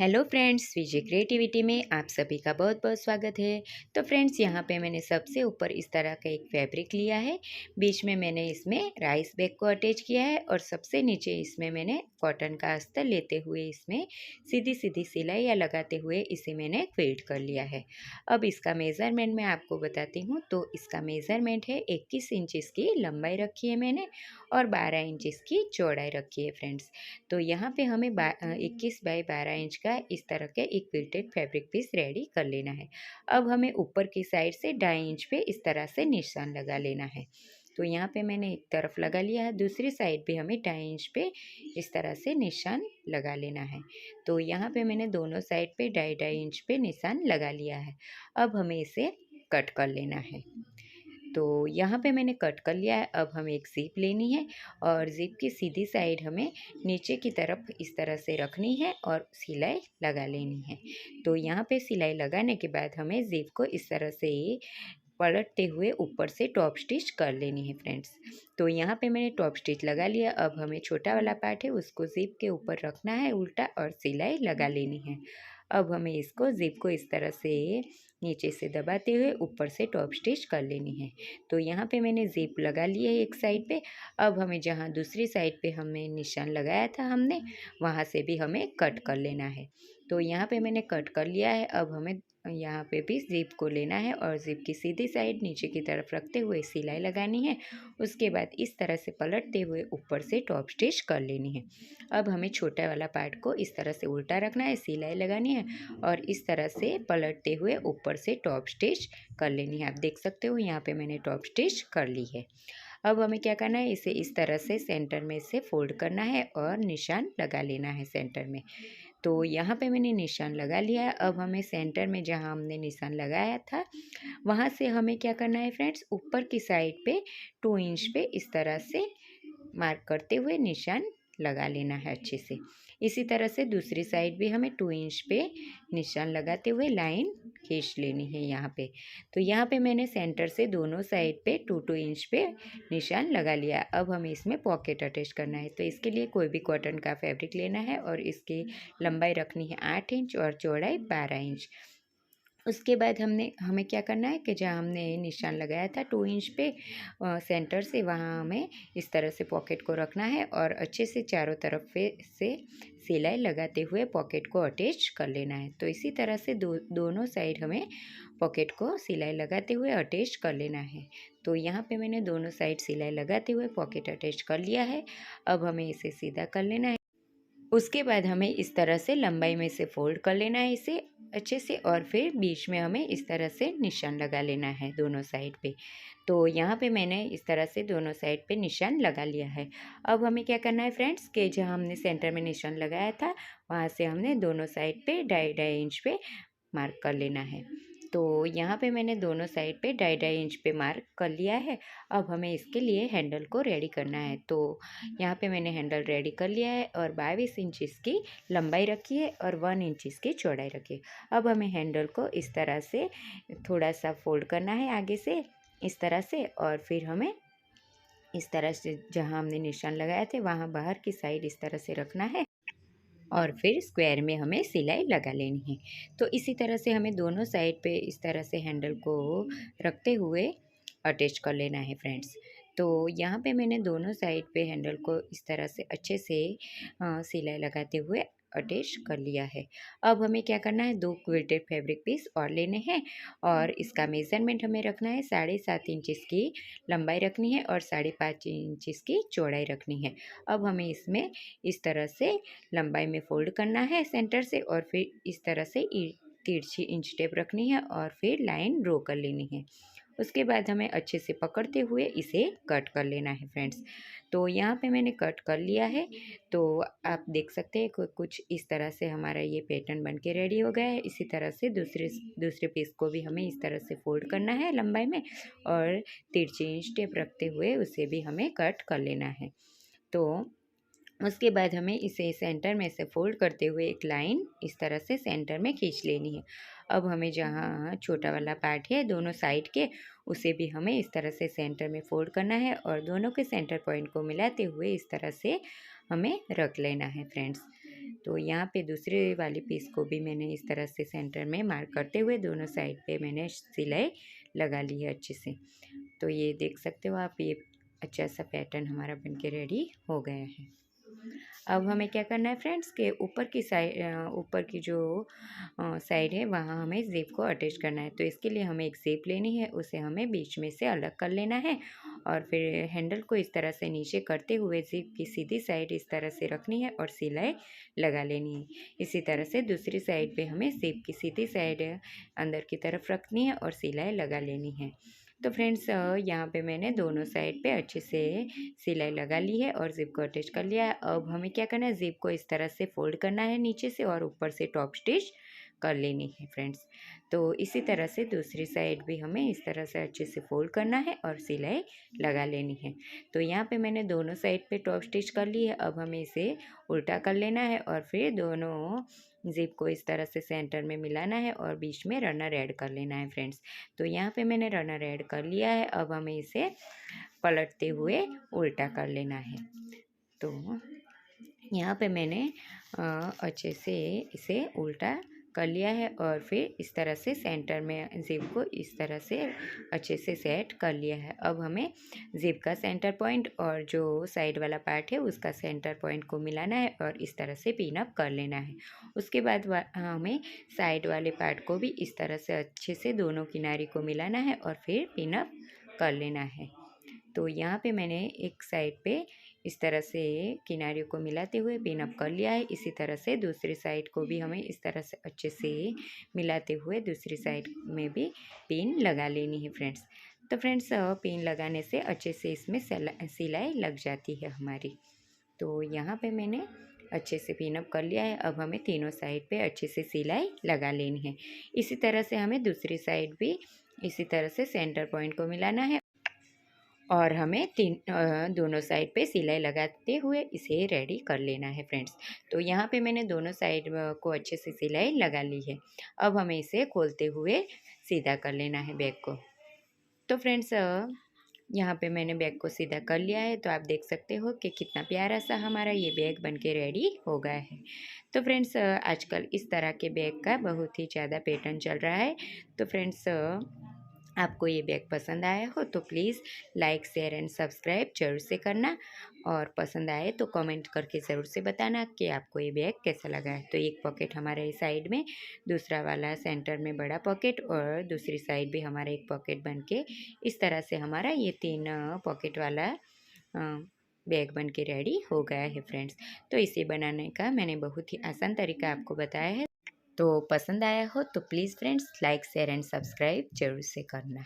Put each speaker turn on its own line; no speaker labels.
Hello friends, विजय creativity में आप सभी का बहुत बहुत स्वागत है। तो फ्रेंड्स, यहाँ पे मैंने सबसे ऊपर इस तरह का एक फैब्रिक लिया है। बीच में मैंने इसमें राइस बैग को अटैच किया है और सबसे नीचे इसमें मैंने कॉटन का अस्तर लेते हुए इसमें सीधी सीधी सिलाइयाँ लगाते हुए इसे मैंने क्विल्ट कर लिया है। अब इसका मेज़रमेंट मैं आपको बताती हूँ। तो इसका मेज़रमेंट है 21 इंचज़ की लंबाई रखी है मैंने और 12 इंचज़ की चौड़ाई रखी है फ्रेंड्स। तो यहाँ पे हमें 21 बाई 12 इंच का इस तरह के एक क्विल्टेड फैब्रिक पीस रेडी कर लेना है। अब हमें ऊपर की साइड से 2.5 इंच पे इस तरह से निशान लगा लेना है। तो यहाँ पे मैंने एक तरफ लगा लिया है, दूसरी साइड भी हमें 2.5 इंच पे इस तरह से निशान लगा लेना है। तो यहाँ पे मैंने दोनों साइड पे 2.5 इंच पे निशान लगा लिया है। अब हमें इसे कट कर लेना है। तो यहाँ पे मैंने कट कर लिया है। अब हमें एक ज़िप लेनी है और ज़िप की सीधी साइड हमें नीचे की तरफ इस तरह से रखनी है और सिलाई लगा लेनी है। तो यहाँ पे सिलाई लगाने के बाद हमें ज़िप को इस तरह से पलटते हुए ऊपर से टॉप स्टिच कर लेनी है फ्रेंड्स। तो यहाँ पे मैंने टॉप स्टिच लगा लिया। अब हमें छोटा वाला पार्ट है उसको ज़िप के ऊपर रखना है उल्टा और सिलाई लगा लेनी है। अब हमें इसको ज़िप को इस तरह से नीचे से दबाते हुए ऊपर से टॉप स्टिच कर लेनी है। तो यहाँ पे मैंने ज़िप लगा ली है एक साइड पे। अब हमें जहाँ दूसरी साइड पे हमें निशान लगाया था हमने, वहाँ से भी हमें कट कर लेना है। तो यहाँ पे मैंने कट कर लिया है। अब हमें यहाँ पे भी ज़िप को लेना है और ज़िप की सीधी साइड नीचे की तरफ रखते हुए सिलाई लगानी है। उसके बाद इस तरह से पलटते हुए ऊपर से टॉप स्टिच कर लेनी है। अब हमें छोटा वाला पार्ट को इस तरह से उल्टा रखना है, सिलाई लगानी है और इस तरह से पलटते हुए ऊपर से टॉप स्टिच कर लेनी है। आप देख सकते हो यहाँ पे मैंने टॉप स्टिच कर ली है। अब हमें क्या करना है, इसे इस तरह से सेंटर में से फोल्ड करना है और निशान लगा लेना है सेंटर में। तो यहाँ पे मैंने निशान लगा लिया है। अब हमें सेंटर में जहाँ हमने निशान लगाया था वहाँ से हमें क्या करना है फ्रेंड्स, ऊपर की साइड पे 2 इंच पे इस तरह से मार्क करते हुए निशान लगा लेना है अच्छे से। इसी तरह से दूसरी साइड भी हमें 2 इंच पे निशान लगाते हुए लाइन खींच लेनी है यहाँ पे। तो यहाँ पे मैंने सेंटर से दोनों साइड पे 2-2 इंच पे निशान लगा लिया। अब हमें इसमें पॉकेट अटैच करना है। तो इसके लिए कोई भी कॉटन का फैब्रिक लेना है और इसकी लंबाई रखनी है 8 इंच और चौड़ाई 12 इंच। उसके बाद हमें क्या करना है कि जहाँ हमने निशान लगाया था 2 इंच पे सेंटर से, वहाँ हमें इस तरह से पॉकेट को रखना है और अच्छे से चारों तरफ से सिलाई लगाते हुए पॉकेट को अटैच कर लेना है। तो इसी तरह से दोनों साइड हमें पॉकेट को सिलाई लगाते हुए अटैच कर लेना है। तो यहाँ पे मैंने दोनों साइड सिलाई लगाते हुए पॉकेट अटैच कर लिया है। अब हमें इसे सीधा कर लेना है। उसके बाद हमें इस तरह से लंबाई में से फोल्ड कर लेना है इसे अच्छे से और फिर बीच में हमें इस तरह से निशान लगा लेना है दोनों साइड पे। तो यहाँ पे मैंने इस तरह से दोनों साइड पे निशान लगा लिया है। अब हमें क्या करना है फ्रेंड्स, कि जहाँ हमने सेंटर में निशान लगाया था वहाँ से हमने दोनों साइड पे 2.5 इंच पे मार्क कर लेना है। तो यहाँ पे मैंने दोनों साइड पे 2.5 इंच पे मार्क कर लिया है। अब हमें इसके लिए हैंडल को रेडी करना है। तो यहाँ पे मैंने हैंडल रेडी कर लिया है और 22 इंचज़ की लंबाई रखी है और 1 इंच की चौड़ाई रखी है। अब हमें हैंडल को इस तरह से थोड़ा सा फोल्ड करना है आगे से इस तरह से और फिर हमें इस तरह से जहाँ हमने निशान लगाए थे वहाँ बाहर की साइड इस तरह से रखना है और फिर स्क्वायर में हमें सिलाई लगा लेनी है। तो इसी तरह से हमें दोनों साइड पे इस तरह से हैंडल को रखते हुए अटैच कर लेना है फ्रेंड्स। तो यहाँ पे मैंने दोनों साइड पे हैंडल को इस तरह से अच्छे से सिलाई लगाते हुए अटैच कर लिया है। अब हमें क्या करना है, 2 क्विल्टेड फैब्रिक पीस और लेने हैं और इसका मेज़रमेंट हमें रखना है 7.5 इंचज़ की लंबाई रखनी है और 5.5 इंचज़ की चौड़ाई रखनी है। अब हमें इसमें इस तरह से लंबाई में फोल्ड करना है सेंटर से और फिर इस तरह से तिरछी इंच टेप रखनी है और फिर लाइन ड्रॉ कर लेनी है। उसके बाद हमें अच्छे से पकड़ते हुए इसे कट कर लेना है फ्रेंड्स। तो यहाँ पे मैंने कट कर लिया है। तो आप देख सकते हैं कुछ इस तरह से हमारा ये पैटर्न बन के रेडी हो गया है। इसी तरह से दूसरे पीस को भी हमें इस तरह से फोल्ड करना है लंबाई में और तिरछी इंच टेप रखते हुए उसे भी हमें कट कर लेना है। तो उसके बाद हमें इसे सेंटर में से फोल्ड करते हुए एक लाइन इस तरह से सेंटर में खींच लेनी है। अब हमें जहाँ छोटा वाला पार्ट है दोनों साइड के, उसे भी हमें इस तरह से सेंटर में फोल्ड करना है और दोनों के सेंटर पॉइंट को मिलाते हुए इस तरह से हमें रख लेना है फ्रेंड्स। तो यहाँ पे दूसरे वाली पीस को भी मैंने इस तरह से सेंटर में मार्क करते हुए दोनों साइड पे मैंने सिलाई लगा ली है अच्छे से। तो ये देख सकते हो आप, ये अच्छा सा पैटर्न हमारा बनके रेडी हो गया है। अब हमें क्या करना है फ्रेंड्स के ऊपर की साइड, ऊपर की जो साइड है वहाँ हमें ज़िप को अटैच करना है। तो इसके लिए हमें एक ज़िप लेनी है, उसे हमें बीच में से अलग कर लेना है और फिर हैंडल को इस तरह से नीचे करते हुए ज़िप की सीधी साइड इस तरह से रखनी है और सिलाई लगा लेनी है। इसी तरह से दूसरी साइड पे हमें ज़िप की सीधी साइड अंदर की तरफ रखनी है और सिलाई लगा लेनी है। तो फ्रेंड्स यहाँ पे मैंने दोनों साइड पे अच्छे से सिलाई लगा ली है और ज़िप को अटैच कर लिया है। अब हमें क्या करना है, ज़िप को इस तरह से फोल्ड करना है नीचे से और ऊपर से टॉप स्टिच कर लेनी है फ्रेंड्स। तो इसी तरह से दूसरी साइड भी हमें इस तरह से अच्छे से फोल्ड करना है और सिलाई लगा लेनी है। तो यहाँ पे मैंने दोनों साइड पे टॉप स्टिच कर ली है। अब हमें इसे उल्टा कर लेना है और फिर दोनों ज़िप को इस तरह से सेंटर में मिलाना है और बीच में रनर ऐड कर लेना है फ्रेंड्स। तो यहाँ पे मैंने रनर ऐड कर लिया है। अब हमें इसे पलटते हुए उल्टा कर लेना है। तो यहाँ पे मैंने अच्छे से इसे उल्टा कर लिया है और फिर इस तरह से सेंटर में ज़िप को इस तरह से अच्छे से सेट कर लिया है। अब हमें ज़िप का सेंटर पॉइंट और जो साइड वाला पार्ट है उसका सेंटर पॉइंट को मिलाना है और इस तरह से पिन अप कर लेना है। उसके बाद हमें साइड वाले पार्ट को भी इस तरह से अच्छे से दोनों किनारे को मिलाना है और फिर पिन अप कर लेना है। तो यहाँ पे मैंने एक साइड पे इस तरह से किनारे को मिलाते हुए पिन अप कर लिया है। इसी तरह से दूसरी साइड को भी हमें इस तरह से अच्छे से मिलाते हुए दूसरी साइड में भी पिन लगा लेनी है फ्रेंड्स। तो फ्रेंड्स पिन लगाने से अच्छे से इसमें सिलाई लग जाती है हमारी। तो यहाँ पे मैंने अच्छे से पिन अप कर लिया है। अब हमें तीनों साइड पे अच्छे से सिलाई लगा लेनी है। इसी तरह से हमें दूसरी साइड भी इसी तरह से सेंटर पॉइंट को मिलाना है और हमें दोनों साइड पे सिलाई लगाते हुए इसे रेडी कर लेना है फ्रेंड्स। तो यहाँ पे मैंने दोनों साइड को अच्छे से सिलाई लगा ली है। अब हमें इसे खोलते हुए सीधा कर लेना है बैग को। तो फ्रेंड्स यहाँ पे मैंने बैग को सीधा कर लिया है। तो आप देख सकते हो कि कितना प्यारा सा हमारा ये बैग बनके रेडी हो गया है। तो फ्रेंड्स आजकल इस तरह के बैग का बहुत ही ज़्यादा पैटर्न चल रहा है। तो फ्रेंड्स आपको ये बैग पसंद आया हो तो please like share and subscribe जरूर से करना और पसंद आए तो कमेंट करके ज़रूर से बताना कि आपको ये बैग कैसा लगा है। तो एक पॉकेट हमारे साइड में, दूसरा वाला सेंटर में बड़ा पॉकेट और दूसरी साइड भी हमारा एक पॉकेट बन के इस तरह से हमारा ये 3 पॉकेट वाला बैग बन के रेडी हो गया है फ्रेंड्स। तो इसे बनाने का मैंने बहुत ही आसान तरीका आपको बताया है। तो पसंद आया हो तो please friends like share and subscribe जरूर से करना।